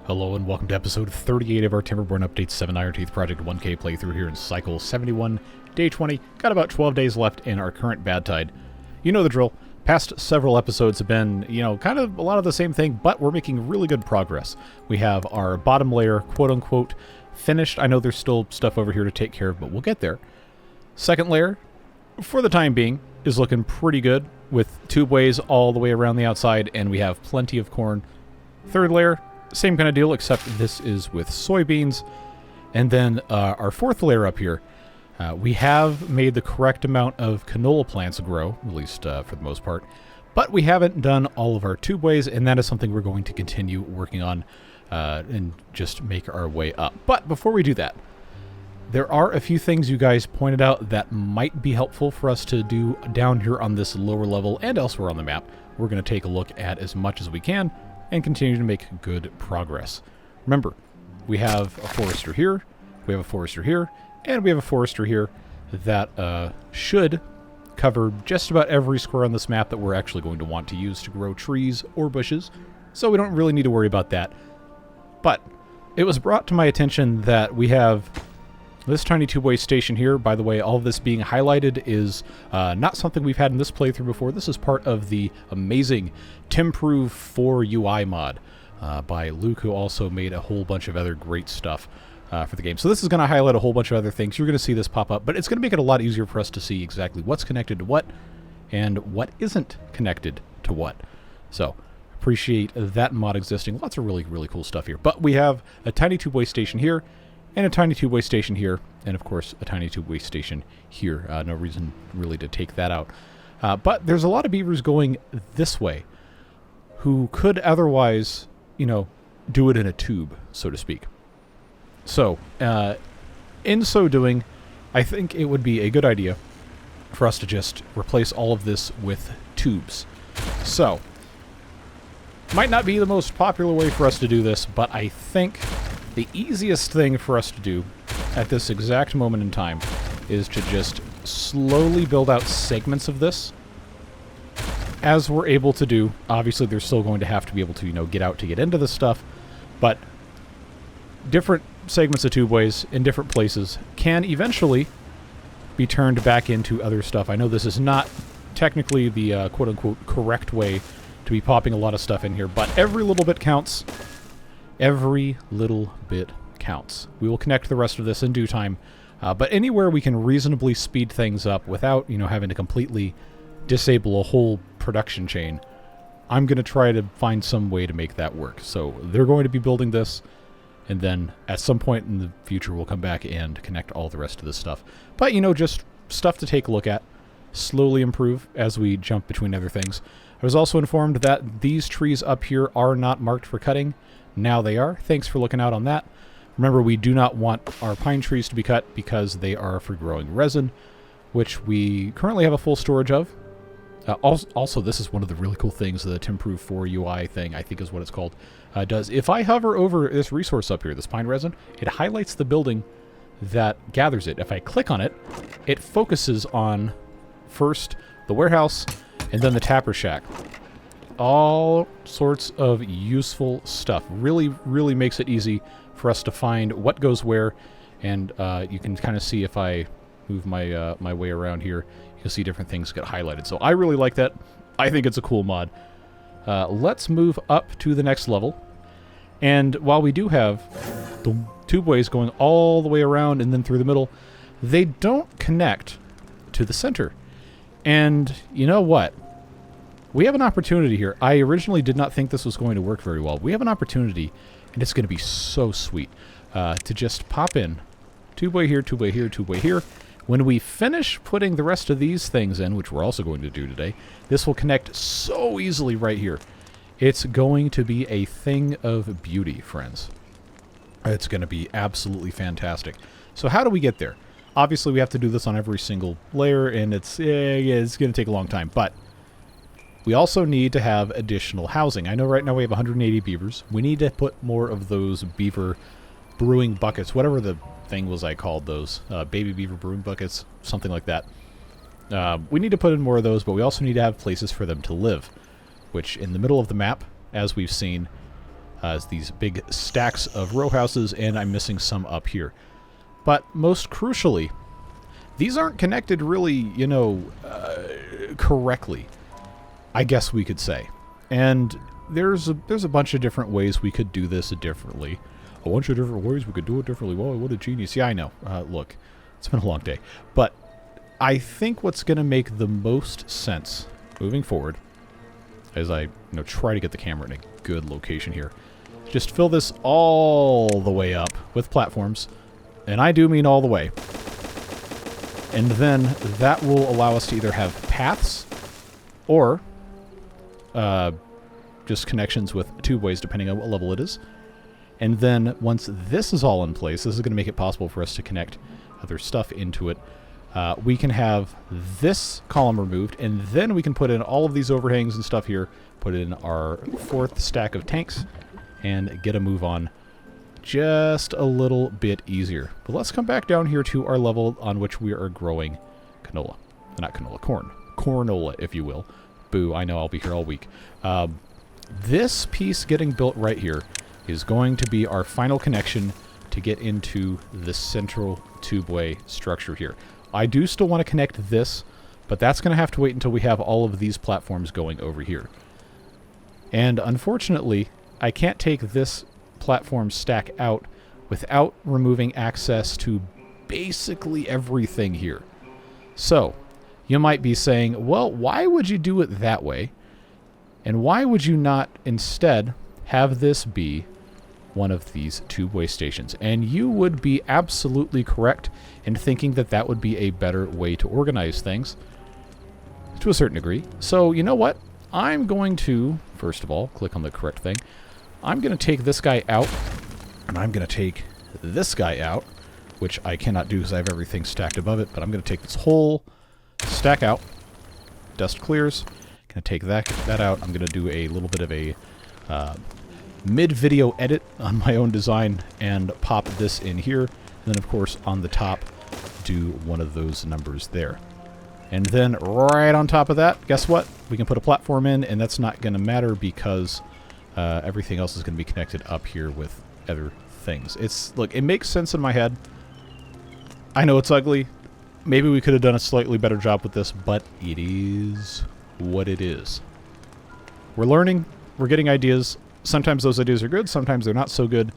Hello and welcome to episode 38 of our Timberborn Update 7 Iron Teeth Project 1K playthrough here in Cycle 71, Day 20. Got about 12 days left in our current bad tide. You know the drill. Past several episodes have been, kind of a lot of the same thing, but we're making really good progress. We have our bottom layer, quote-unquote, finished. I know there's still stuff over here to take care of, but we'll get there. Second layer, for the time being, is looking pretty good with tubeways all the way around the outside, and we have plenty of corn. Third layer, same kind of deal, except this is with soybeans. And then our fourth layer up here, we have made the correct amount of canola plants grow, at least for the most part. But we haven't done all of our tubeways, and that is something we're going to continue working on and just make our way up. But before we do that, there are a few things you guys pointed out that might be helpful for us to do down here on this lower level and elsewhere on the map. We're going to take a look at as much as we can and continue to make good progress. Remember, we have a forester here, we have a forester here, and we have a forester here that should cover just about every square on this map that we're actually going to want to use to grow trees or bushes, so we don't really need to worry about that. But it was brought to my attention that we have this tiny two-way station here. By the way, all of this being highlighted is not something we've had in this playthrough before. This is part of the amazing TImprove 4 UI mod by Luke, who also made a whole bunch of other great stuff for the game. So this is going to highlight a whole bunch of other things. You're going to see this pop up, but it's going to make it a lot easier for us to see exactly what's connected to what and what isn't connected to what. So appreciate that mod existing. Lots of really, really cool stuff here. But we have a tiny two-way station here, and a tiny two-way station here, and of course a tiny two-way station here. No reason really to take that out. But there's a lot of beavers going this way who could otherwise, do it in a tube, so to speak. So, in so doing, I think it would be a good idea for us to just replace all of this with tubes. So, might not be the most popular way for us to do this, but I think the easiest thing for us to do at this exact moment in time is to just slowly build out segments of this as we're able to do. Obviously, they're still going to have to be able to, get out to get into this stuff, but different segments of tubeways in different places can eventually be turned back into other stuff. I know this is not technically the quote-unquote correct way to be popping a lot of stuff in here, but every little bit counts. Every little bit counts. We will connect the rest of this in due time, but anywhere we can reasonably speed things up without, having to completely disable a whole production chain, I'm going to try to find some way to make that work. So they're going to be building this, and then at some point in the future we'll come back and connect all the rest of this stuff. But, just stuff to take a look at, slowly improve as we jump between other things. I was also informed that these trees up here are not marked for cutting. Now they are. Thanks for looking out on that. Remember, we do not want our pine trees to be cut because they are for growing resin, which we currently have a full storage of. Also, this is one of the really cool things the TImprove 4 UI thing, I think is what it's called, does. If I hover over this resource up here, this pine resin, it highlights the building that gathers it. If I click on it, it focuses on first the warehouse and then the tapper shack. All sorts of useful stuff. Really, really makes it easy for us to find what goes where, and you can kind of see if I move my my way around here, you can see different things get highlighted. So I really like that. I think it's a cool mod. Let's move up to the next level, and while we do have tubeways going all the way around and then through the middle, they don't connect to the center. And you know what? We have an opportunity here. I originally did not think this was going to work very well. We have an opportunity, and it's going to be so sweet, to just pop in tubeway here, tubeway here, tubeway here. When we finish putting the rest of these things in, which we're also going to do today, this will connect so easily right here. It's going to be a thing of beauty, friends. It's going to be absolutely fantastic. So how do we get there? Obviously, we have to do this on every single layer, and it's going to take a long time, but we also need to have additional housing. I know right now we have 180 beavers. We need to put more of those beaver brewing buckets, whatever the thing was I called those, baby beaver brewing buckets, something like that. We need to put in more of those, but we also need to have places for them to live, which in the middle of the map, as we've seen, as these big stacks of row houses, and I'm missing some up here. But most crucially, these aren't connected really, you know, correctly, I guess we could say. And there's a bunch of different ways we could do this differently. A bunch of different ways we could do it differently. Whoa, what a genius. Yeah, I know. Look, it's been a long day. But I think what's going to make the most sense moving forward, as I try to get the camera in a good location here, just fill this all the way up with platforms. And I do mean all the way. And then that will allow us to either have paths or just connections with tubeways, depending on what level it is. And then once this is all in place, this is going to make it possible for us to connect other stuff into it. We can have this column removed, and then we can put in all of these overhangs and stuff here, put in our 4th stack of tanks, and get a move on just a little bit easier. But let's come back down here to our level on which we are growing canola. Not canola, corn. Cornola, if you will. Boo, I know I'll be here all week. This piece getting built right here is going to be our final connection to get into the central tubeway structure here. I do still want to connect this, but that's going to have to wait until we have all of these platforms going over here. And unfortunately, I can't take this platform stack out without removing access to basically everything here. So, you might be saying, well, why would you do it that way? And why would you not instead have this be one of these tubeway stations? And you would be absolutely correct in thinking that that would be a better way to organize things to a certain degree. So, you know what? I'm going to, first of all, click on the correct thing. I'm going to take this guy out, and I'm going to take this guy out, which I cannot do because I have everything stacked above it, but I'm going to take this whole stack out. Dust clears. Going to take that out. I'm going to do a little bit of a mid-video edit on my own design and pop this in here. And then, of course, on the top, do one of those numbers there. And then right on top of that, guess what? We can put a platform in, and that's not going to matter because everything else is going to be connected up here with other things. Look, it makes sense in my head. I know it's ugly. Maybe we could have done a slightly better job with this, but it is what it is. We're learning. We're getting ideas. Sometimes those ideas are good. Sometimes they're not so good.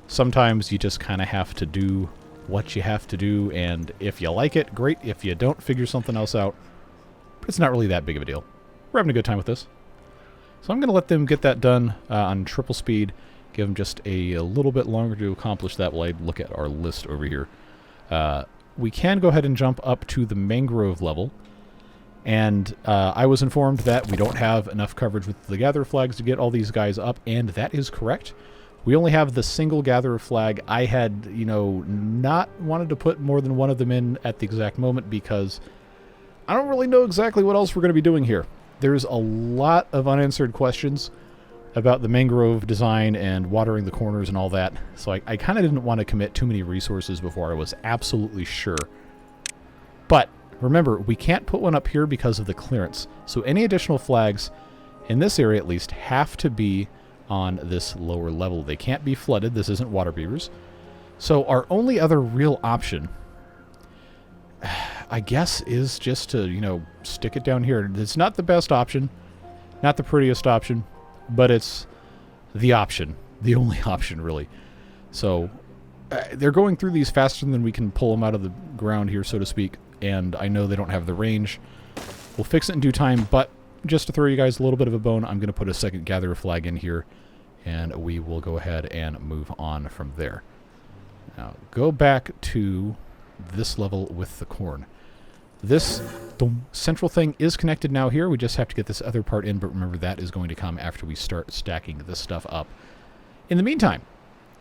Sometimes you just kind of have to do what you have to do, and if you like it, great. If you don't, figure something else out. But it's not really that big of a deal. We're having a good time with this. So I'm going to let them get that done on triple speed. Give them just a little bit longer to accomplish that while I look at our list over here. We can go ahead and jump up to the mangrove level. And I was informed that we don't have enough coverage with the gatherer flags to get all these guys up, and that is correct. We only have the single gatherer flag. I had, not wanted to put more than one of them in at the exact moment because I don't really know exactly what else we're going to be doing here. There's a lot of unanswered questions about the mangrove design and watering the corners and all that, so I kind of didn't want to commit too many resources before I was absolutely sure. But remember, we can't put one up here because of the clearance, so any additional flags, in this area at least, have to be on this lower level. They can't be flooded. This isn't water beavers. So our only other real option, I guess, is just to, stick it down here. It's not the best option, not the prettiest option, but it's the option, the only option, really. So they're going through these faster than we can pull them out of the ground here, so to speak, and I know they don't have the range. We'll fix it in due time, but just to throw you guys a little bit of a bone, I'm going to put a second gatherer flag in here, and we will go ahead and move on from there. Now, go back to this level with the corn. This central thing is connected now here. We just have to get this other part in, but remember, that is going to come after we start stacking this stuff up. In the meantime,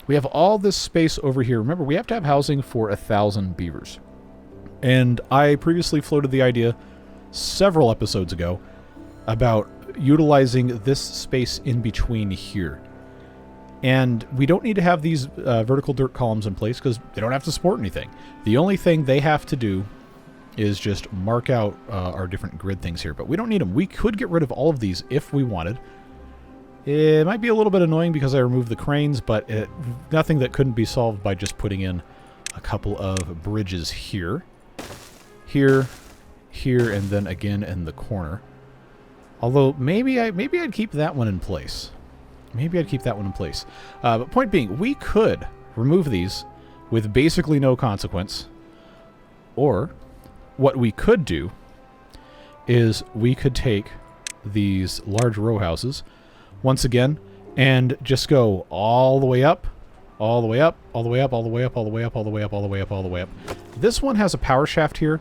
we have all this space over here. Remember, we have to have housing for 1,000 beavers. And I previously floated the idea several episodes ago about utilizing this space in between here. And we don't need to have these vertical dirt columns in place because they don't have to support anything. The only thing they have to do is just mark out our different grid things here, but we don't need them. We could get rid of all of these if we wanted. It might be a little bit annoying because I removed the cranes, but nothing that couldn't be solved by just putting in a couple of bridges here. Here, here, and then again in the corner. Although, maybe I'd keep that one in place. Maybe I'd keep that one in place. But point being, we could remove these with basically no consequence. Or, what we could do is we could take these large row houses, once again, and just go all the way up, all the way up, all the way up, all the way up, all the way up, all the way up, all the way up, all the way up. This one has a power shaft here,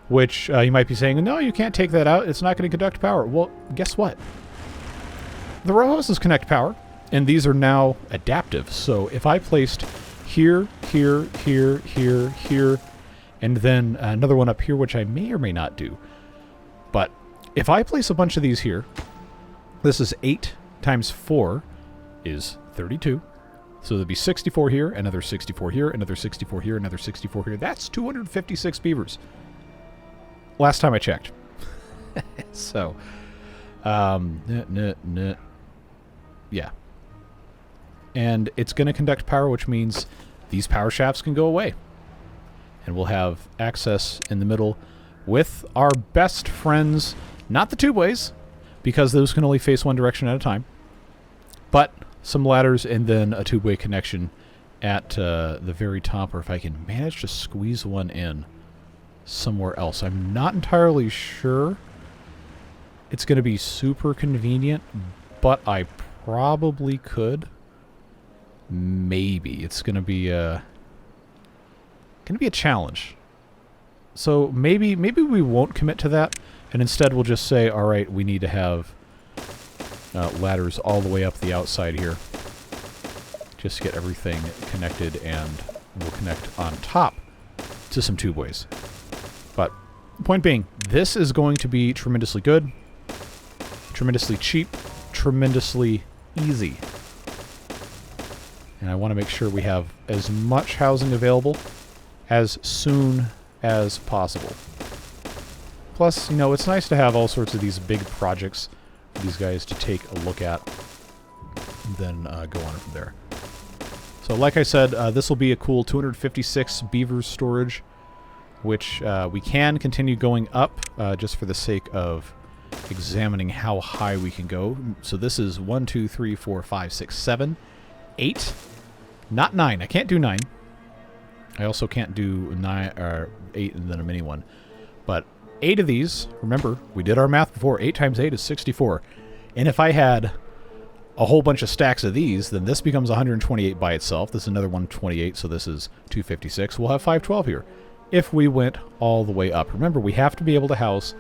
which you might be saying, no, you can't take that out. It's not going to conduct power. Well, guess what? The row houses connect power, and these are now adaptive. So if I placed here, here, here, here, here, and then another one up here, which I may or may not do. But if I place a bunch of these here, this is 8 times 4 is 32. So there'll be 64 here, another 64 here, another 64 here, another 64 here. That's 256 beavers. Last time I checked. So, yeah. And it's going to conduct power, which means these power shafts can go away. And we'll have access in the middle with our best friends, not the tubeways, because those can only face one direction at a time, but some ladders and then a tubeway connection at the very top, or if I can manage to squeeze one in somewhere else. I'm not entirely sure it's going to be super convenient, but I probably could. Maybe. It's going to be a challenge. So maybe we won't commit to that, and instead we'll just say, all right, we need to have ladders all the way up the outside here. Just to get everything connected, and we'll connect on top to some tubeways. But point being, this is going to be tremendously good, tremendously cheap, tremendously easy. And I want to make sure we have as much housing available as soon as possible. Plus, you know, it's nice to have all sorts of these big projects for these guys to take a look at, and then go on from there. So like I said, this will be a cool 256 beavers storage, which we can continue going up just for the sake of examining how high we can go. So this is 1, 2, 3, 4, 5, 6, 7, 8. Not 9. I can't do 9. I also can't do 9 or 8 and then a mini one. But 8 of these, remember, we did our math before. 8 times 8 is 64. And if I had a whole bunch of stacks of these, then this becomes 128 by itself. This is another 128, so this is 256. We'll have 512 here if we went all the way up. Remember, we have to be able to house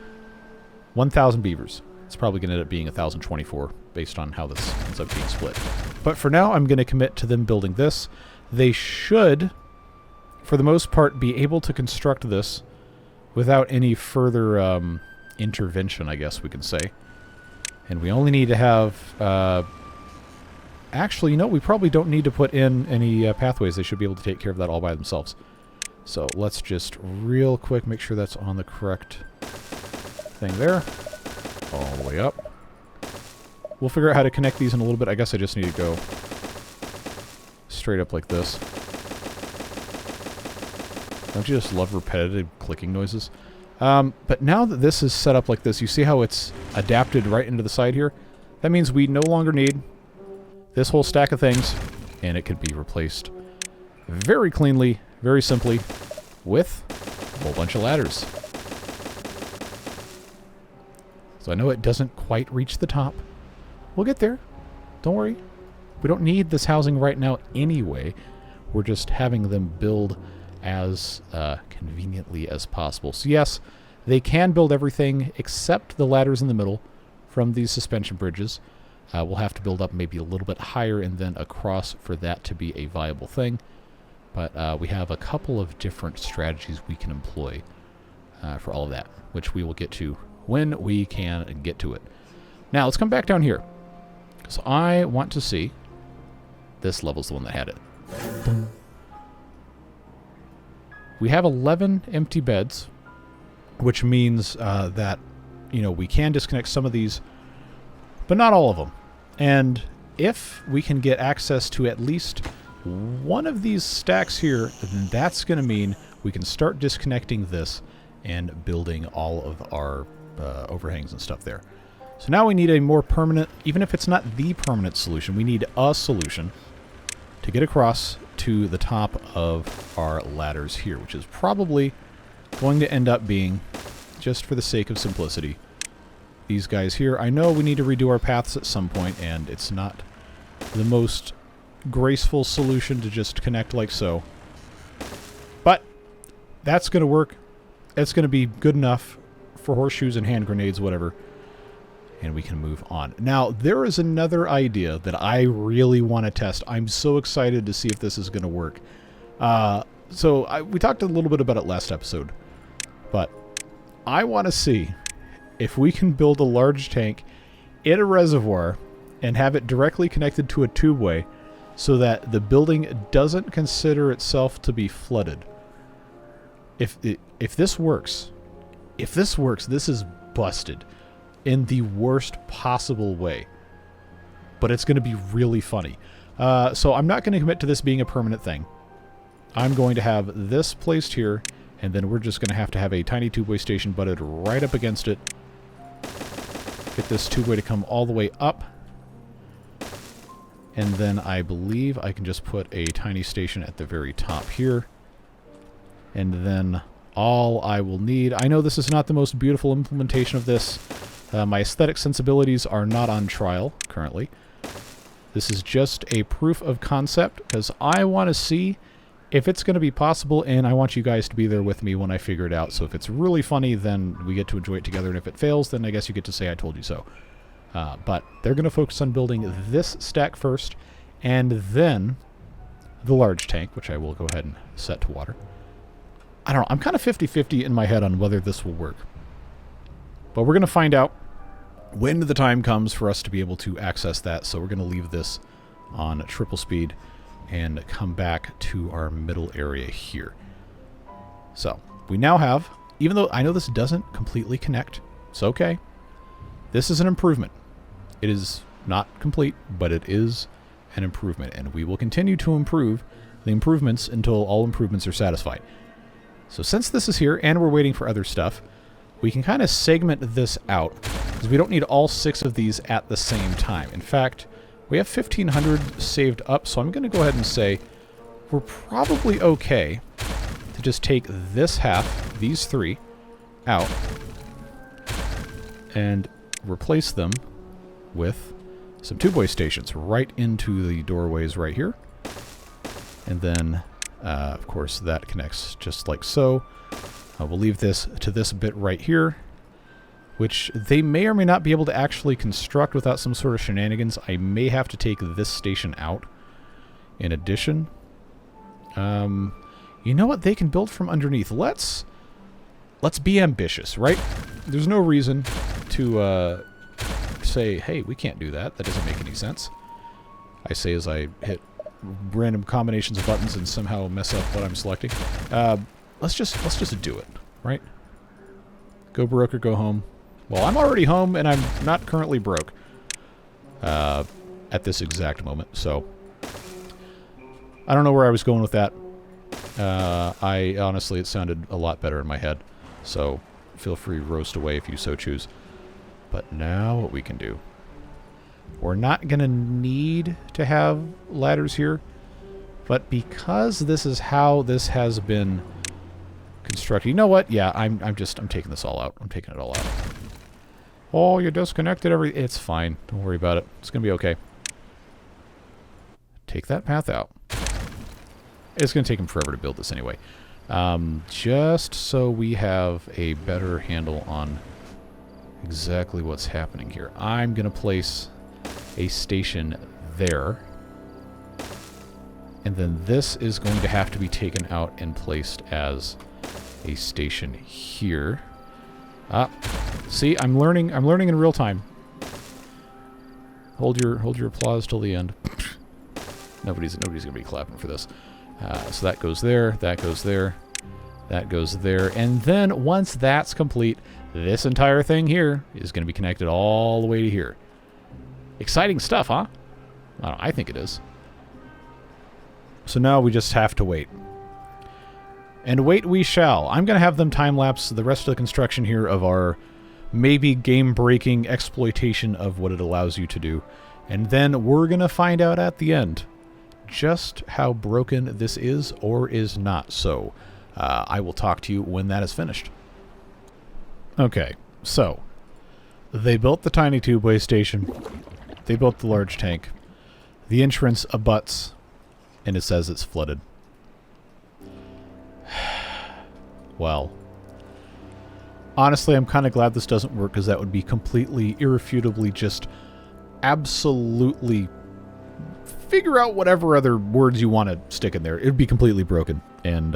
1,000 beavers. It's probably going to end up being 1,024 based on how this ends up being split. But for now, I'm going to commit to them building this. They should, for the most part, be able to construct this without any further intervention, I guess we can say. And we only need to have... actually, you know, we probably don't need to put in any pathways. They should be able to take care of that all by themselves. So let's just real quick make sure that's on the correct thing there. All the way up. We'll figure out how to connect these in a little bit. I guess I just need to go straight up like this. Don't you just love repetitive clicking noises? But now that this is set up like this, you see how it's adapted right into the side here? That means we no longer need this whole stack of things, and it could be replaced very cleanly, very simply, with a whole bunch of ladders. So I know it doesn't quite reach the top. We'll get there. Don't worry. We don't need this housing right now anyway. We're just having them build as conveniently as possible. So yes, they can build everything except the ladders in the middle from these suspension bridges. We'll have to build up maybe a little bit higher and then across for that to be a viable thing. But we have a couple of different strategies we can employ for all of that, which we will get to when we can get to it. Now, let's come back down here. So I want to see... This level's the one that had it. We have 11 empty beds, which means that, you know, we can disconnect some of these, but not all of them. And if we can get access to at least one of these stacks here, then that's going to mean we can start disconnecting this and building all of our overhangs and stuff there. So now we need a more permanent, even if it's not the permanent solution, we need a solution to get across to the top of our ladders here, which is probably going to end up being, just for the sake of simplicity, these guys here. I know we need to redo our paths at some point, and it's not the most graceful solution to just connect like so. But that's going to work. It's going to be good enough for horseshoes and hand grenades, whatever. And we can move on. Now, there is another idea that I really want to test. I'm so excited to see if this is going to work. We talked a little bit about it last episode, but I want to see if we can build a large tank in a reservoir and have it directly connected to a tubeway so that the building doesn't consider itself to be flooded. If this works, this is busted in the worst possible way. But it's going to be really funny. So I'm not going to commit to this being a permanent thing. I'm going to have this placed here, and then we're just going to have a tiny tubeway station butted right up against it. Get this tubeway to come all the way up. And then I believe I can just put a tiny station at the very top here. And then all I will need... I know this is not the most beautiful implementation of this. My aesthetic sensibilities are not on trial currently. This is just a proof of concept because I want to see if it's going to be possible, and I want you guys to be there with me when I figure it out. So if it's really funny, then we get to enjoy it together, and if it fails, then I guess you get to say I told you so. But they're going to focus on building this stack first, and then the large tank, which I will go ahead and set to water. I don't know. I'm kind of 50-50 in my head on whether this will work. But we're going to find out when the time comes for us to be able to access that. So we're going to leave this on triple speed and come back to our middle area here. So we now have, even though I know this doesn't completely connect, it's okay. This is an improvement. It is not complete, but it is an improvement. And we will continue to improve the improvements until all improvements are satisfied. So since this is here and we're waiting for other stuff, we can kind of segment this out because we don't need all 6 of these at the same time. In fact, we have 1,500 saved up, so I'm going to go ahead and say we're probably okay to just take this half, these 3, out and replace them with some tubeway stations right into the doorways right here. And then, of course, that connects just like so. We'll leave this to this bit right here, which they may or may not be able to actually construct without some sort of shenanigans. I may have to take this station out in addition. You know what? They can build from underneath. Let's be ambitious, right? There's no reason to say, hey, we can't do that. That doesn't make any sense. I say as I hit random combinations of buttons and somehow mess up what I'm selecting. Let's just do it, right? Go broke or go home. Well, I'm already home, and I'm not currently broke at this exact moment, so I don't know where I was going with that. Honestly, it sounded a lot better in my head, so feel free to roast away if you so choose. But now what we can do, we're not going to need to have ladders here, but because this is how this has been constructed. You know what? Yeah, I'm taking this all out. I'm taking it all out. Oh, you disconnected it's fine. Don't worry about it. It's going to be okay. Take that path out. It's going to take him forever to build this anyway. Just so we have a better handle on exactly what's happening here. I'm going to place a station there. And then this is going to have to be taken out and placed as a station here. See, I'm learning in real time. Hold your applause till the end. nobody's gonna be clapping for this. So that goes there, that goes there, that goes there, and then once that's complete, this entire thing here is gonna be connected all the way to here. Exciting stuff, huh? I think it is. So now we just have to wait. And wait we shall. I'm going to have them time-lapse the rest of the construction here of our maybe game-breaking exploitation of what it allows you to do. And then we're going to find out at the end just how broken this is or is not. So I will talk to you when that is finished. Okay, so they built the tiny tubeway station. They built the large tank. The entrance abuts, and it says it's flooded. Well, honestly, I'm kind of glad this doesn't work, because that would be completely, irrefutably, just absolutely figure out whatever other words you want to stick in there. It would be completely broken, and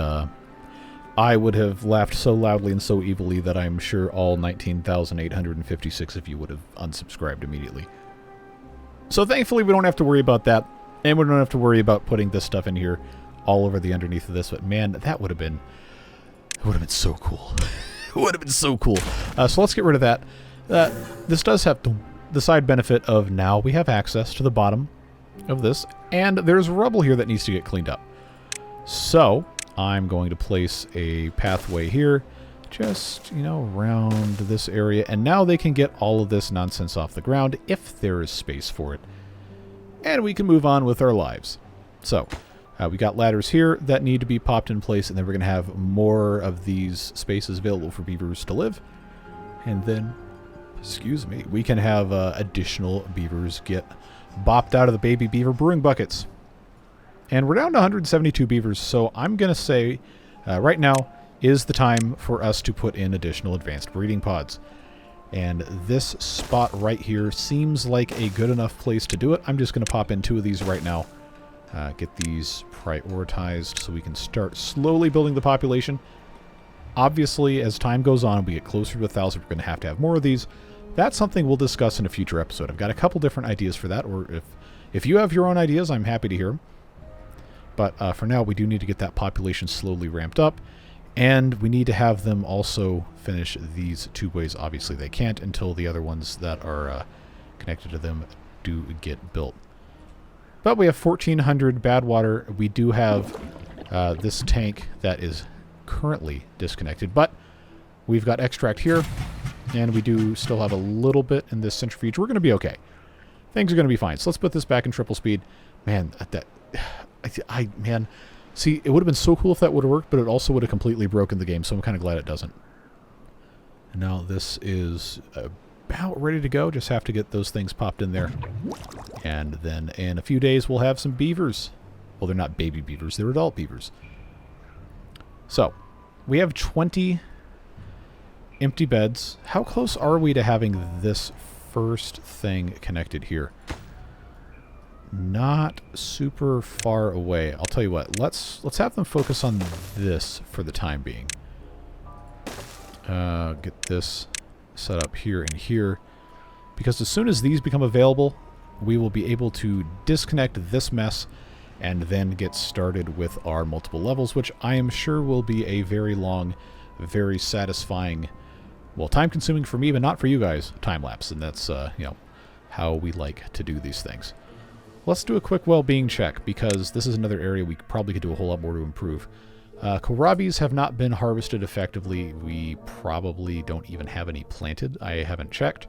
I would have laughed so loudly and so evilly that I'm sure all 19,856 of you would have unsubscribed immediately. So thankfully we don't have to worry about that, and we don't have to worry about putting this stuff in here all over the underneath of this, but man, that would have been so cool. It would have been so cool. So let's get rid of that. This does have the side benefit of now we have access to the bottom of this, and there's rubble here that needs to get cleaned up. So I'm going to place a pathway here, just, you know, around this area, and now they can get all of this nonsense off the ground if there is space for it. And we can move on with our lives. So we got ladders here that need to be popped in place, and then we're going to have more of these spaces available for beavers to live. And then, excuse me, we can have additional beavers get bopped out of the baby beaver brewing buckets. And we're down to 172 beavers, so I'm going to say right now is the time for us to put in additional advanced breeding pods. And this spot right here seems like a good enough place to do it. I'm just going to pop in 2 of these right now. Get these prioritized so we can start slowly building the population. Obviously, as time goes on, we get closer to 1,000, we're going to have more of these. That's something we'll discuss in a future episode. I've got a couple different ideas for that, or if you have your own ideas, I'm happy to hear them. But for now, we do need to get that population slowly ramped up, and we need to have them also finish these tubeways. Obviously, they can't until the other ones that are connected to them do get built. But we have 1,400 bad water. We do have this tank that is currently disconnected, but we've got extract here, and we do still have a little bit in this centrifuge. We're going to be okay. Things are going to be fine. So let's put this back in triple speed. Man, man, see, it would have been so cool if that would have worked, but it also would have completely broken the game, so I'm kind of glad it doesn't. And now this is about ready to go. Just have to get those things popped in there. And then in a few days, we'll have some beavers. Well, they're not baby beavers, they're adult beavers. So, we have 20 empty beds. How close are we to having this first thing connected here? Not super far away. I'll tell you what, let's have them focus on this for the time being. Get this set up here and here, because as soon as these become available, we will be able to disconnect this mess and then get started with our multiple levels, which I am sure will be a very long, very satisfying, well, time-consuming for me, but not for you guys, time-lapse, and that's, you know, how we like to do these things. Let's do a quick well-being check, because this is another area we probably could do a whole lot more to improve. Kohlrabies have not been harvested effectively. We probably don't even have any planted. I haven't checked.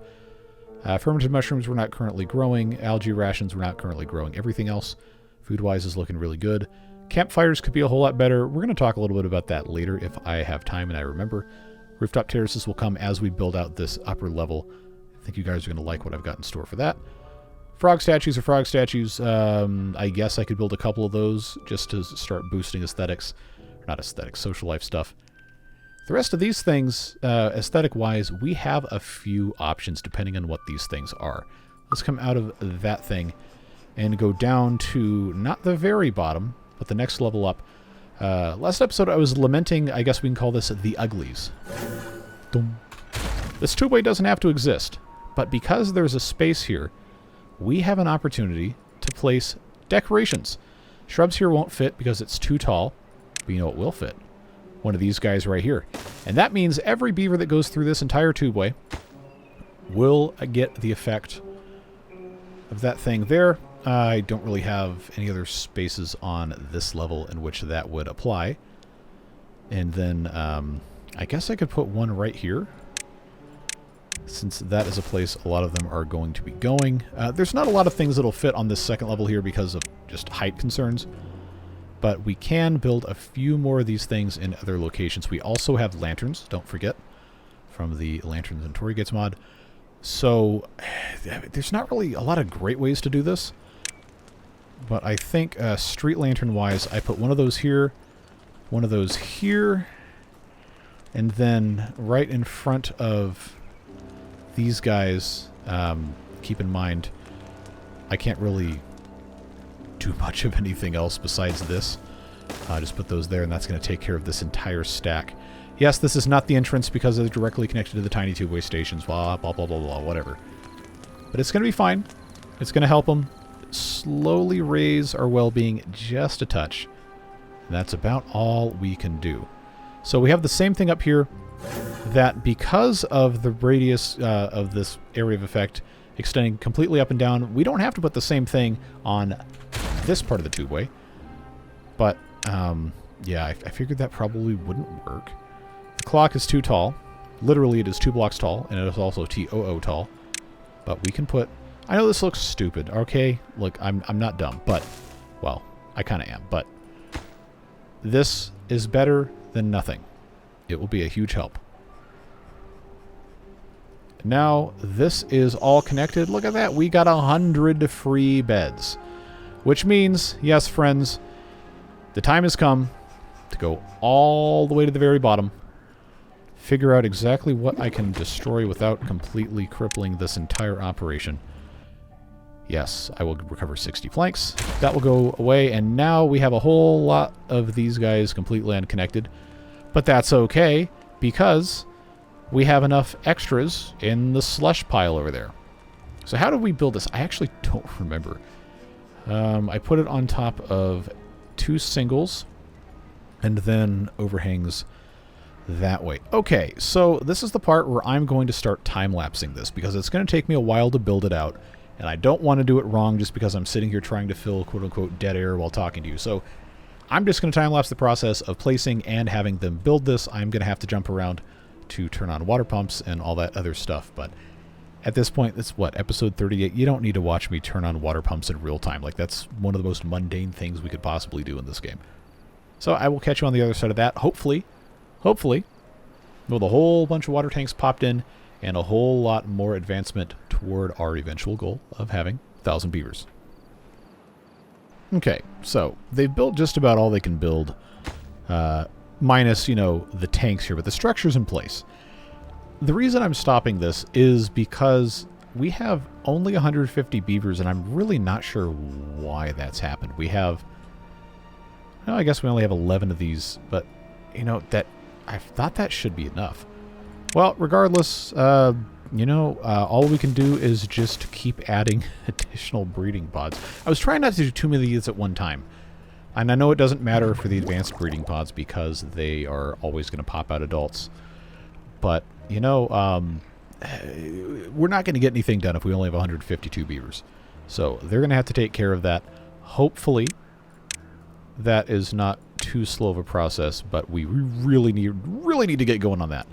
Fermented mushrooms we're not currently growing. Algae rations we're not currently growing. Everything else, food-wise, is looking really good. Campfires could be a whole lot better. We're going to talk a little bit about that later if I have time and I remember. Rooftop terraces will come as we build out this upper level. I think you guys are going to like what I've got in store for that. Frog statues are frog statues. I guess I could build a couple of those just to start boosting aesthetics. Not aesthetics, social life stuff. The rest of these things, aesthetic-wise, we have a few options depending on what these things are. Let's come out of that thing and go down to not the very bottom, but the next level up. Last episode I was lamenting, I guess we can call this the uglies. Dum. This tubeway doesn't have to exist, but because there's a space here, we have an opportunity to place decorations. Shrubs here won't fit because it's too tall, but you know what will fit? One of these guys right here. And that means every beaver that goes through this entire tubeway will get the effect of that thing there. I don't really have any other spaces on this level in which that would apply. And then I guess I could put one right here, since that is a place a lot of them are going to be going. There's not a lot of things that'll fit on this second level here because of just height concerns, but we can build a few more of these things in other locations. We also have lanterns, don't forget, from the Lanterns and Torii Gates mod. So there's not really a lot of great ways to do this, but I think street lantern wise, I put one of those here, one of those here, and then right in front of these guys, keep in mind, I can't really do much of anything else besides this. Just put those there, and that's going to take care of this entire stack. Yes, this is not the entrance because it's directly connected to the tiny tubeway stations, blah, blah, blah, blah, blah, whatever. But it's going to be fine. It's going to help them slowly raise our well-being just a touch. And that's about all we can do. So we have the same thing up here, that because of the radius of this area of effect extending completely up and down, we don't have to put the same thing on this part of the tubeway. But, yeah, I figured that probably wouldn't work. The clock is too tall. Literally, it is 2 blocks tall, and it is also TOO tall. But we can put... I know this looks stupid, okay? Look, I'm not dumb, but... Well, I kind of am, but... This is better than nothing. It will be a huge help. Now, this is all connected. Look at that. We got 100 free beds. Which means, yes, friends, the time has come to go all the way to the very bottom, figure out exactly what I can destroy without completely crippling this entire operation. Yes, I will recover 60 planks. That will go away, and now we have a whole lot of these guys completely unconnected. But that's okay, because we have enough extras in the slush pile over there. So how did we build this? I actually don't remember. I put it on top of 2 singles, and then overhangs that way. Okay, so this is the part where I'm going to start time-lapsing this, because it's going to take me a while to build it out, and I don't want to do it wrong just because I'm sitting here trying to fill quote-unquote dead air while talking to you. So I'm just going to time-lapse the process of placing and having them build this. I'm going to have to jump around to turn on water pumps and all that other stuff, but at this point, it's what, episode 38? You don't need to watch me turn on water pumps in real time. Like, that's one of the most mundane things we could possibly do in this game. So I will catch you on the other side of that, hopefully, with a whole bunch of water tanks popped in and a whole lot more advancement toward our eventual goal of having 1,000 beavers. Okay, so they've built just about all they can build, minus, you know, the tanks here, but the structure's in place. The reason I'm stopping this is because we have only 150 beavers, and I'm really not sure why that's happened. We have... Well, I guess we only have 11 of these, but, you know, that... I thought that should be enough. Well, regardless, you know, all we can do is just keep adding additional breeding pods. I was trying not to do too many of these at one time. And I know it doesn't matter for the advanced breeding pods because they are always going to pop out adults. But, you know, we're not going to get anything done if we only have 152 beavers. So they're going to have to take care of that. Hopefully, that is not too slow of a process, but we really need to get going on that.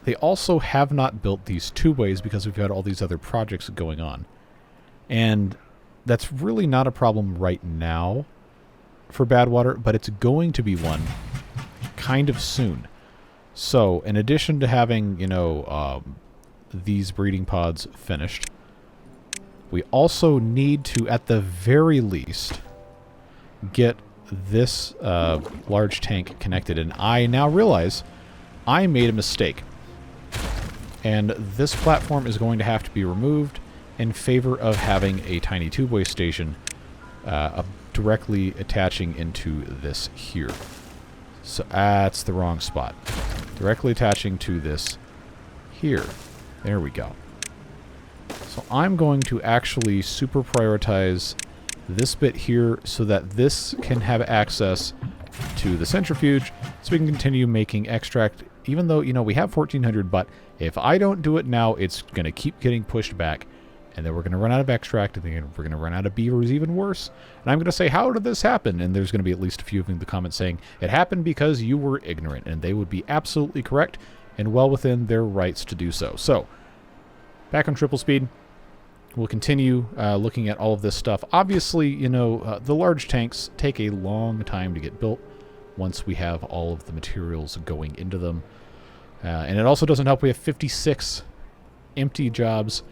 They also have not built these tubeways because we've got all these other projects going on. And that's really not a problem right now for Badwater, but it's going to be one kind of soon. So, in addition to having, you know, these breeding pods finished, we also need to, at the very least, get this large tank connected. And I now realize I made a mistake. And this platform is going to have to be removed in favor of having a tiny tubeway station directly attaching into this here. So that's the wrong spot. Directly attaching to this here. There we go. So I'm going to actually super prioritize this bit here so that this can have access to the centrifuge so we can continue making extract, even though, you know, we have 1,400, but if I don't do it now, it's going to keep getting pushed back, And then we're going to run out of extract, and then we're going to run out of beavers even worse. And I'm going to say, how did this happen? And there's going to be at least a few of them in the comments saying, it happened because you were ignorant. And they would be absolutely correct and well within their rights to do so. So, back on triple speed. We'll continue looking at all of this stuff. Obviously, you know, the large tanks take a long time to get built once we have all of the materials going into them. And it also doesn't help we have 56 empty jobs.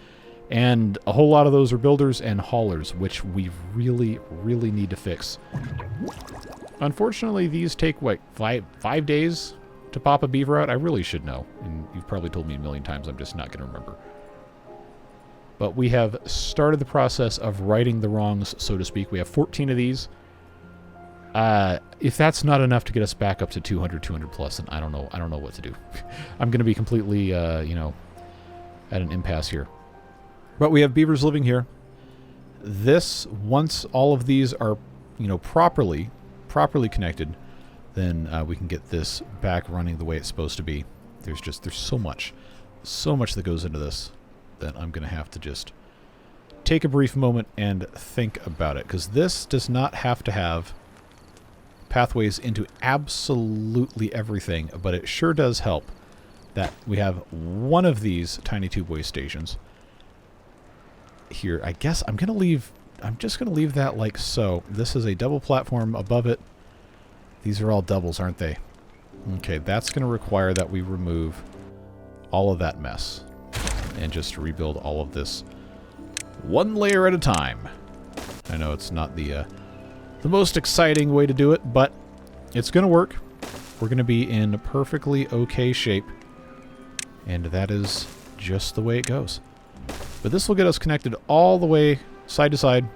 And a whole lot of those are builders and haulers, which we really, really need to fix. Unfortunately, these take, what, five days to pop a beaver out? I really should know. And you've probably told me a million times, I'm just not going to remember. But we have started the process of righting the wrongs, so to speak. We have 14 of these. If that's not enough to get us back up to 200 plus, then I don't know what to do. I'm going to be completely, you know, at an impasse here. But we have beavers living here. This, once all of these are, you know, properly connected, then we can get this back running the way it's supposed to be. There's so much that goes into this that I'm going to have to just take a brief moment and think about it, because this does not have to have pathways into absolutely everything, but it sure does help that we have one of these tiny tubeway stations here. I guess I'm just going to leave that like so. This is a double platform above it. These are all doubles, aren't they? Okay, that's going to require that we remove all of that mess and just rebuild all of this one layer at a time. I know it's not the most exciting way to do it, but it's going to work. We're going to be in perfectly okay shape, and that is just the way it goes. But this will get us connected all the way side to side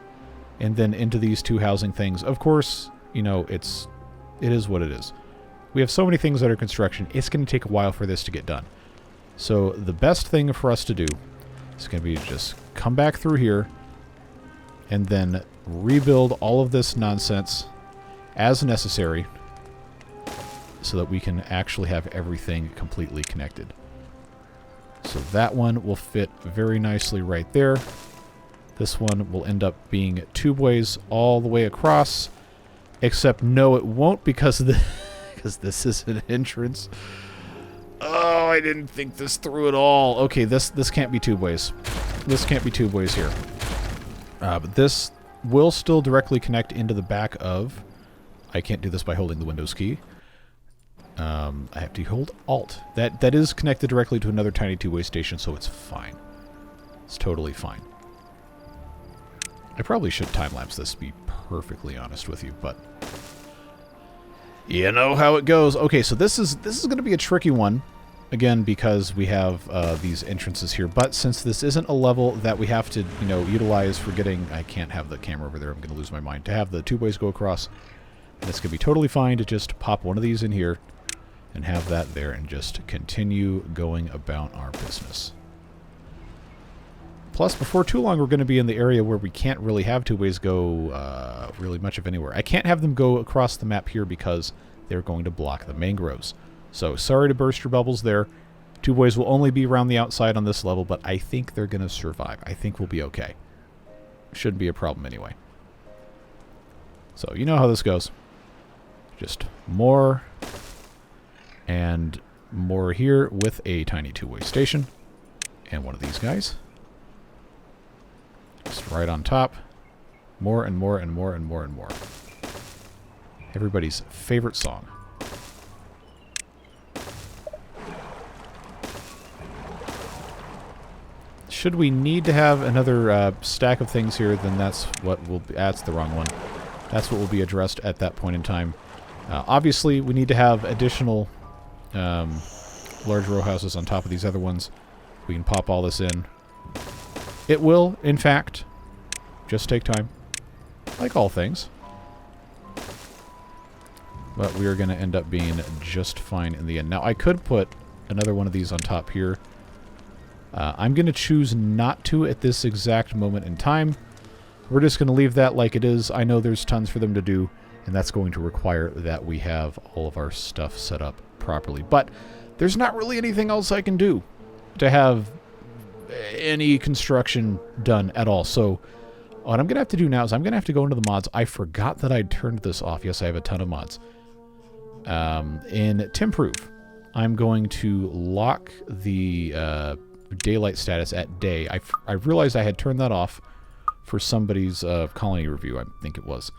and then into these two housing things. Of course, you know, it is what it is. We have so many things that are construction, it's going to take a while for this to get done. So the best thing for us to do is going to be to just come back through here and then rebuild all of this nonsense as necessary so that we can actually have everything completely connected. So that one will fit very nicely right there. This one will end up being tubeways all the way across. Except no, it won't, because this is an entrance. Oh, I didn't think this through at all. Okay, this can't be tubeways. This can't be tubeways here. But this will still directly connect into the back of... I can't do this by holding the Windows key. I have to hold Alt. That is connected directly to another tiny two-way station, so it's fine. It's totally fine. I probably should time-lapse this, to be perfectly honest with you, but you know how it goes. Okay, so this is going to be a tricky one, again, because we have these entrances here. But since this isn't a level that we have to, you know, utilize for getting... I can't have the camera over there. I'm going to lose my mind. To have the tubeways go across, it's going to be totally fine to just pop one of these in here and have that there and just continue going about our business. Plus, before too long, we're going to be in the area where we can't really have tubeways go really much of anywhere. I can't have them go across the map here because they're going to block the mangroves. So, sorry to burst your bubbles there. Tubeways will only be around the outside on this level, but I think they're going to survive. I think we'll be okay. Shouldn't be a problem anyway. So, you know how this goes. Just more and more here with a tiny two-way station. And one of these guys. Just right on top. More and more and more and more and more. Everybody's favorite song. Should we need to have another stack of things here, then that's what will be... That's the wrong one. That's what will be addressed at that point in time. Obviously, we need to have additional large row houses on top of these other ones. We can pop all this in. It will, in fact, just take time. Like all things. But we are going to end up being just fine in the end. Now, I could put another one of these on top here. I'm going to choose not to at this exact moment in time. We're just going to leave that like it is. I know there's tons for them to do, and that's going to require that we have all of our stuff set up properly. But there's not really anything else I can do to have any construction done at all. So what I'm going to have to do now is I'm going to have to go into the mods. I forgot that I'd turned this off. Yes, I have a ton of mods. In TImprove, I'm going to lock the daylight status at day. I realized I had turned that off for somebody's colony review, I think it was.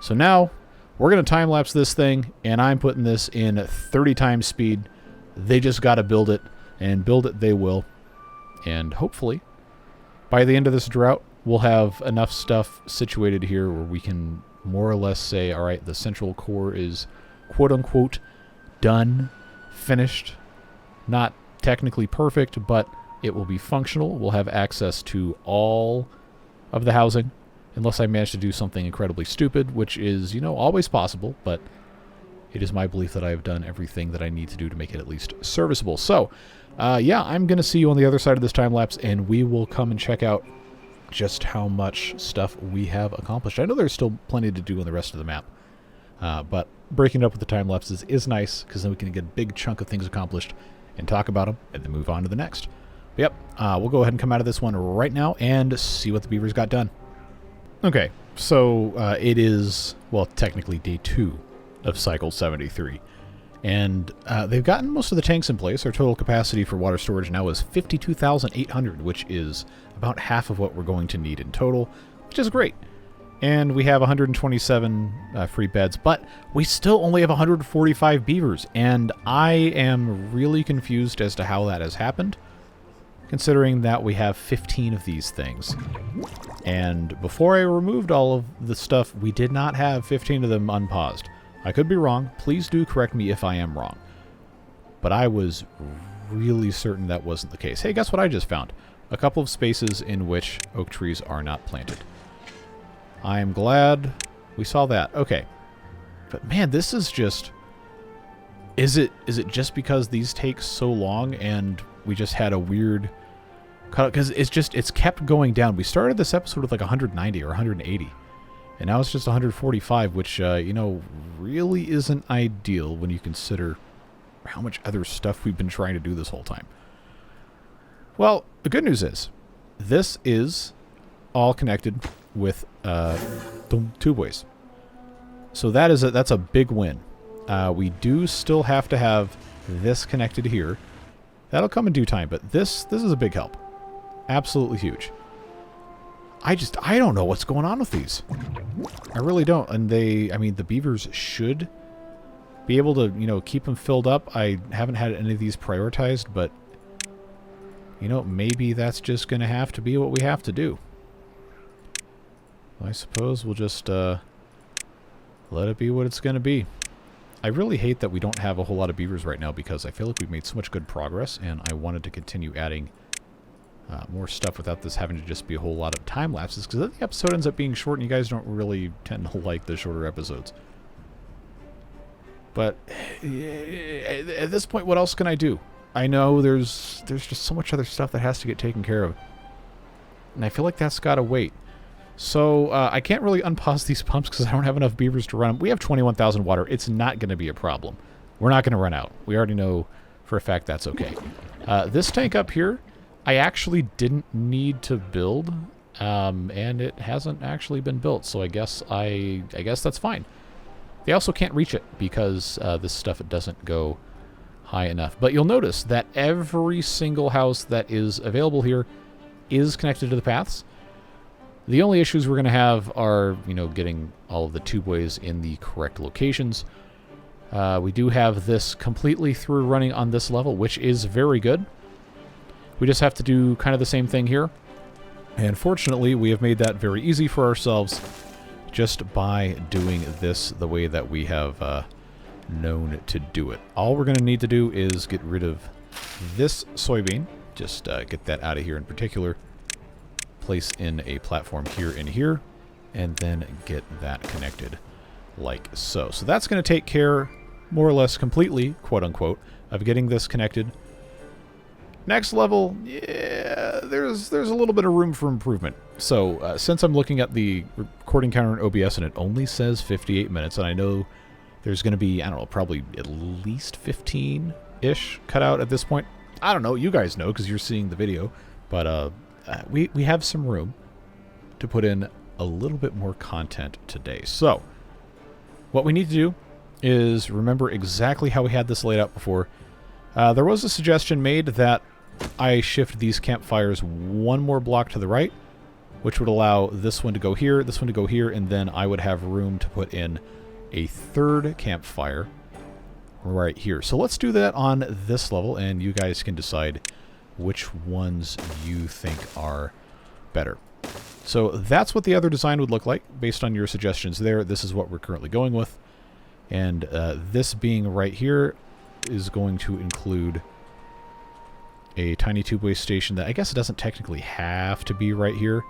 So now we're going to time-lapse this thing, and I'm putting this in 30 times speed. They just got to build it, and build it they will. And hopefully, by the end of this drought, we'll have enough stuff situated here where we can more or less say, all right, the central core is quote-unquote done, finished. Not technically perfect, but it will be functional. We'll have access to all of the housing, unless I manage to do something incredibly stupid, which is, you know, always possible, but it is my belief that I have done everything that I need to do to make it at least serviceable. So, yeah, I'm going to see you on the other side of this time-lapse, and we will come and check out just how much stuff we have accomplished. I know there's still plenty to do on the rest of the map, but breaking it up with the time-lapses is nice, because then we can get a big chunk of things accomplished and talk about them, and then move on to the next. But yep, we'll go ahead and come out of this one right now and see what the beavers got done. Okay, so it is, well, technically day 2 of cycle 73. And they've gotten most of the tanks in place. Our total capacity for water storage now is 52,800, which is about half of what we're going to need in total, which is great. And we have 127 free beds, but we still only have 145 beavers. And I am really confused as to how that has happened, considering that we have 15 of these things. And before I removed all of the stuff, we did not have 15 of them unpaused. I could be wrong. Please do correct me if I am wrong. But I was really certain that wasn't the case. Hey, guess what I just found? A couple of spaces in which oak trees are not planted. I am glad we saw that. Okay. But man, this is just... Is it just because these take so long and we just had a weird cut? Because it's kept going down. We started this episode with like 190 or 180. And now it's just 145, which, you know, really isn't ideal when you consider how much other stuff we've been trying to do this whole time. Well, the good news is, this is all connected with tubeways. So that's a big win. We do still have to have this connected here. That'll come in due time, but this is a big help. Absolutely huge. I don't know what's going on with these. I really don't. And the beavers should be able to, you know, keep them filled up. I haven't had any of these prioritized, but, you know, maybe that's just going to have to be what we have to do. I suppose we'll just let it be what it's going to be. I really hate that we don't have a whole lot of beavers right now, because I feel like we've made so much good progress, and I wanted to continue adding more stuff without this having to just be a whole lot of time lapses, because then the episode ends up being short, and you guys don't really tend to like the shorter episodes. But at this point, what else can I do? I know there's just so much other stuff that has to get taken care of, and I feel like that's got to wait. So I can't really unpause these pumps because I don't have enough beavers to run them. We have 21,000 water. It's not going to be a problem. We're not going to run out. We already know for a fact that's okay. This tank up here, I actually didn't need to build, and it hasn't actually been built. So I guess that's fine. They also can't reach it because this stuff, it doesn't go high enough. But you'll notice that every single house that is available here is connected to the paths. The only issues we're going to have are, you know, getting all of the tubeways in the correct locations. We do have this completely through running on this level, which is very good. We just have to do kind of the same thing here. And fortunately, we have made that very easy for ourselves just by doing this the way that we have known to do it. All we're going to need to do is get rid of this soybean. Just get that out of here in particular. Place in a platform here and here, and then get that connected like so. So that's going to take care, more or less completely, quote unquote, of getting this connected. Next level, yeah, there's a little bit of room for improvement. So since I'm looking at the recording counter in OBS and it only says 58 minutes, and I know there's going to be, I don't know, probably at least 15-ish cut out at this point. I don't know. You guys know because you're seeing the video. But we have some room to put in a little bit more content today. So what we need to do is remember exactly how we had this laid out before. There was a suggestion made that I shift these campfires one more block to the right, which would allow this one to go here, this one to go here, and then I would have room to put in a third campfire right here. So let's do that on this level, and you guys can decide which ones you think are better. So that's what the other design would look like based on your suggestions there. This is what we're currently going with. And this being right here is going to include a tiny tubeway station that I guess it doesn't technically have to be right here.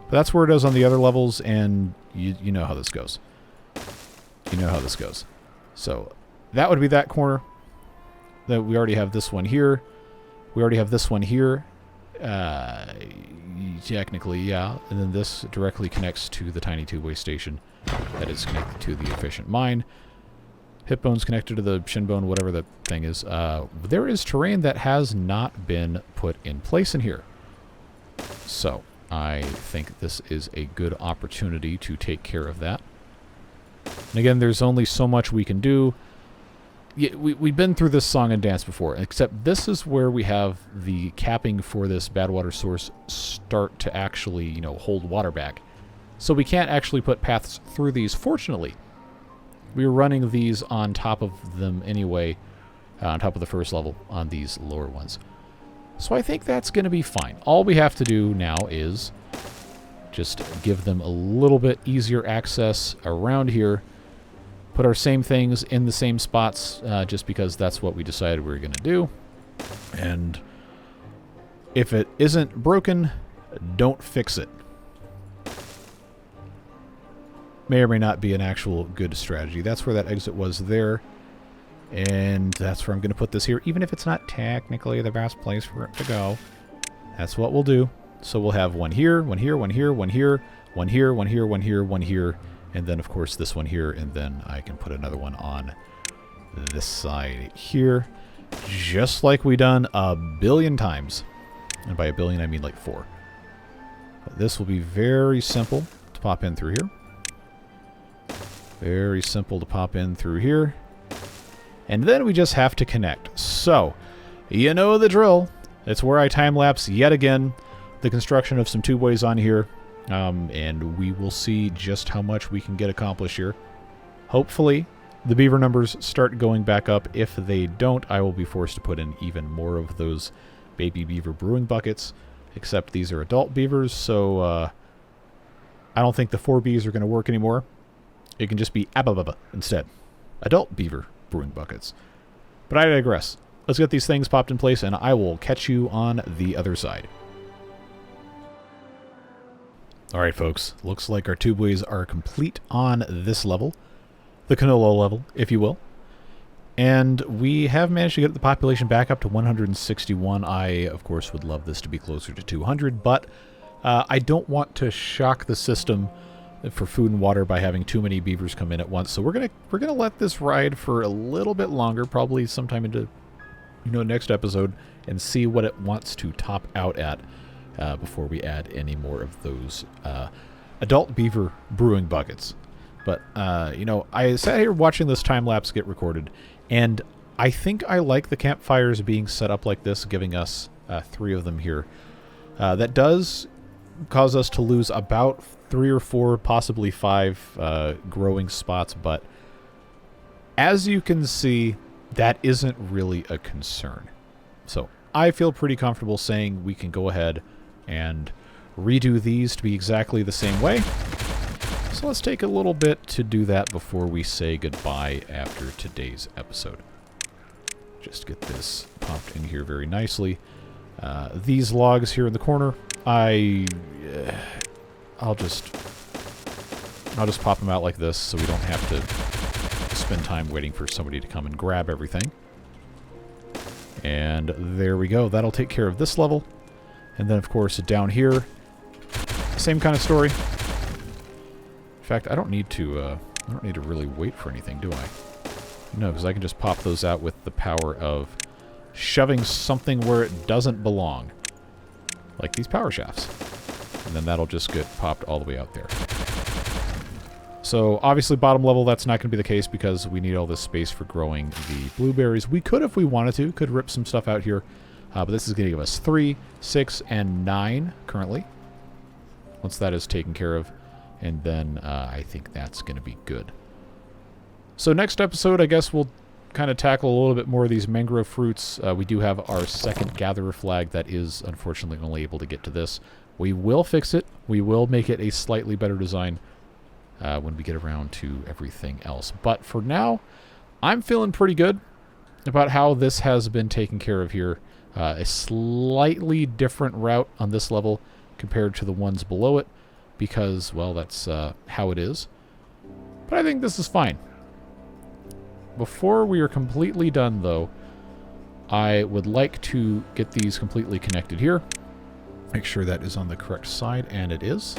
But that's where it is on the other levels, and you know how this goes. You know how this goes. So that would be that corner. That we already have this one here. We already have this one here. Technically, yeah. And then this directly connects to the tiny tubeway station that is connected to the efficient mine. Hip bone's connected to the shin bone, whatever the thing is. There is terrain that has not been put in place in here. So I think this is a good opportunity to take care of that. And again, there's only so much we can do. Yeah, we've been through this song and dance before, except this is where we have the capping for this bad water source start to actually, you know, hold water back. So we can't actually put paths through these, fortunately. We were running these on top of them anyway, on top of the first level on these lower ones. So I think that's going to be fine. All we have to do now is just give them a little bit easier access around here. Put our same things in the same spots, just because that's what we decided we were going to do. And if it isn't broken, don't fix it. May or may not be an actual good strategy. That's where that exit was there. And that's where I'm going to put this here, even if it's not technically the best place for it to go. That's what we'll do. So we'll have one here, one here, one here, one here, one here, one here, one here, one here, and then, of course, this one here, and then I can put another one on this side here, just like we done a billion times. And by a billion, I mean like 4. But this will be very simple to pop in through here. Very simple to pop in through here. And then we just have to connect. So, you know the drill. It's where I time-lapse yet again the construction of some tubeways on here. And we will see just how much we can get accomplished here. Hopefully, the beaver numbers start going back up. If they don't, I will be forced to put in even more of those baby beaver brewing buckets. Except these are adult beavers, so I don't think the 4Bs are going to work anymore. It can just be abababa instead. Adult beaver brewing buckets. But I digress. Let's get these things popped in place, and I will catch you on the other side. Alright, folks. Looks like our tubeways are complete on this level. The canola level, if you will. And we have managed to get the population back up to 161. I, of course, would love this to be closer to 200, but I don't want to shock the system for food and water by having too many beavers come in at once. So we're gonna let this ride for a little bit longer, probably sometime into next episode, and see what it wants to top out at before we add any more of those adult beaver brewing buckets. But I sat here watching this time lapse get recorded, and I think I like the campfires being set up like this, giving us 3 of them here. That does cause us to lose about 3 or 4, possibly 5 growing spots, but as you can see, that isn't really a concern. So I feel pretty comfortable saying we can go ahead and redo these to be exactly the same way. So let's take a little bit to do that before we say goodbye after today's episode. Just get this popped in here very nicely. These logs here in the corner, I'll just pop them out like this so we don't have to spend time waiting for somebody to come and grab everything. And there we go. That'll take care of this level. And then, of course, down here, same kind of story. In fact, I don't need to really wait for anything, do I? No, because I can just pop those out with the power of shoving something where it doesn't belong. Like these power shafts. And then that'll just get popped all the way out there. So obviously bottom level, that's not going to be the case because we need all this space for growing the blueberries. We could, if we wanted to, could rip some stuff out here. But this is going to give us 3, 6, and 9 currently. Once that is taken care of. And then I think that's going to be good. So next episode, I guess we'll kind of tackle a little bit more of these mangrove fruits. We do have our second gatherer flag that is unfortunately only able to get to this. We will fix it. We will make it a slightly better design when we get around to everything else. But for now, I'm feeling pretty good about how this has been taken care of here. A slightly different route on this level compared to the ones below it because, well, that's how it is. But I think this is fine. Before we are completely done, though, I would like to get these completely connected here. Make sure that is on the correct side, and it is.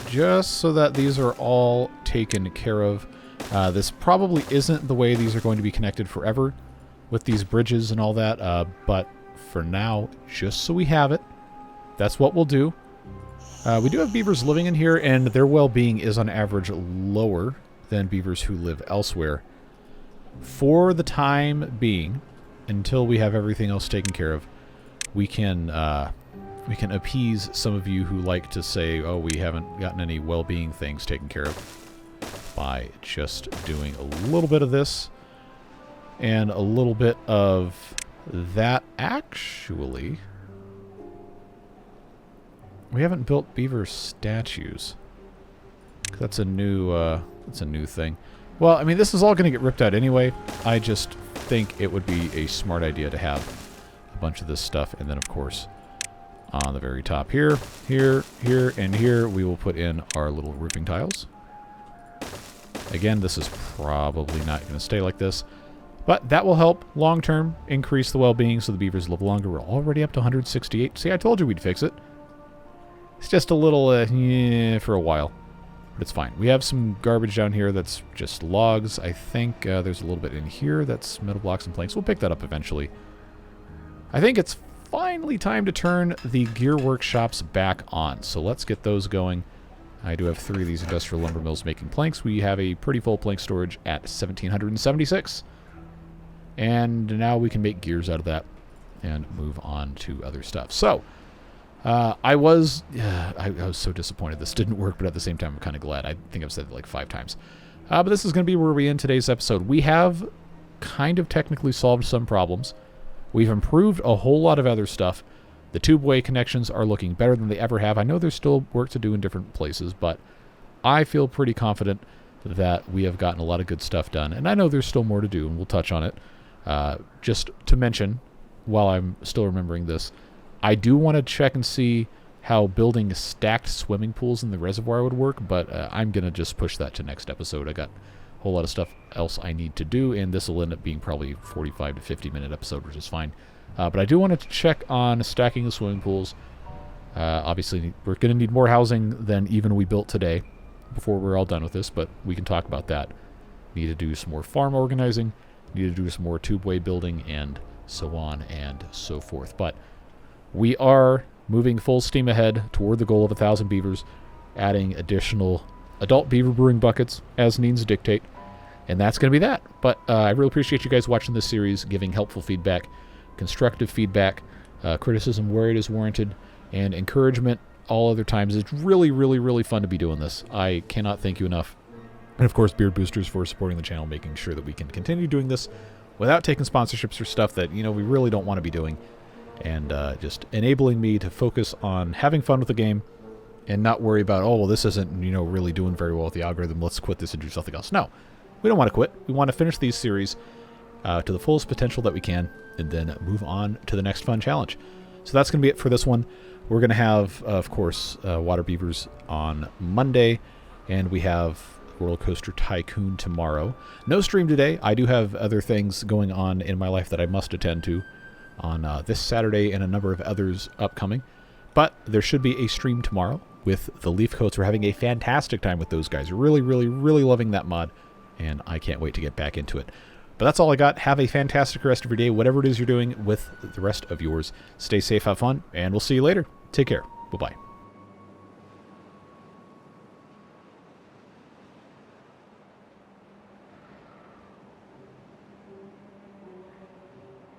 Just so that these are all taken care of. This probably isn't the way these are going to be connected forever with these bridges and all that, but for now, just so we have it, that's what we'll do. We do have beavers living in here, and their well-being is on average lower than beavers who live elsewhere. For the time being, until we have everything else taken care of, we can appease some of you who like to say, oh, we haven't gotten any well-being things taken care of, by just doing a little bit of this and a little bit of that. Actually, we haven't built beaver statues. That's a new thing. Well, I mean, this is all going to get ripped out anyway. I just think it would be a smart idea to have a bunch of this stuff. And then, of course, on the very top here, here, and here, we will put in our little roofing tiles. Again, this is probably not going to stay like this. But that will help long-term increase the well-being so the beavers live longer. We're already up to 168. See, I told you we'd fix it. It's just a little, for a while. But it's fine. We have some garbage down here that's just logs. I think there's a little bit in here that's metal blocks and planks. We'll pick that up eventually. I think it's finally time to turn the gear workshops back on. So let's get those going. I do have 3 of these industrial lumber mills making planks. We have a pretty full plank storage at 1,776. And now we can make gears out of that and move on to other stuff. So, I was so disappointed this didn't work, but at the same time, I'm kind of glad. I think I've said it like 5 times. But this is going to be where we end today's episode. We have kind of technically solved some problems. We've improved a whole lot of other stuff. The tubeway connections are looking better than they ever have. I know there's still work to do in different places, but I feel pretty confident that we have gotten a lot of good stuff done. And I know there's still more to do, and we'll touch on it. Just to mention, while I'm still remembering this, I do want to check and see how building stacked swimming pools in the reservoir would work, but I'm going to just push that to next episode. I got a whole lot of stuff else I need to do, and this will end up being probably a 45 to 50-minute episode, which is fine. But I do want to check on stacking the swimming pools. Obviously, we're going to need more housing than even we built today before we're all done with this, but we can talk about that. Need to do some more farm organizing, need to do some more tubeway building, and so on and so forth. But we are moving full steam ahead toward the goal of 1,000 beavers, adding additional adult beaver brewing buckets as needs dictate, and that's going to be that. But I really appreciate you guys watching this series, giving helpful feedback, constructive feedback, criticism where it is warranted, and encouragement all other times. It's really, really, really fun to be doing this. I cannot thank you enough. And of course, Beard Boosters for supporting the channel, making sure that we can continue doing this without taking sponsorships for stuff that, you know, we really don't want to be doing. And just enabling me to focus on having fun with the game and not worry about, oh, well, this isn't, you know, really doing very well with the algorithm. Let's quit this and do something else. No, we don't want to quit. We want to finish these series to the fullest potential that we can and then move on to the next fun challenge. So that's going to be it for this one. We're going to have, of course, Water Beavers on Monday, and we have Roller Coaster Tycoon tomorrow. No stream today. I do have other things going on in my life that I must attend to on this Saturday and a number of others upcoming. But there should be a stream tomorrow with the Leaf Coats. We're having a fantastic time with those guys. Really, really, really loving that mod, and I can't wait to get back into it. But that's all I got. Have a fantastic rest of your day, whatever it is you're doing with the rest of yours. Stay safe, have fun, and we'll see you later. Take care. Bye-bye.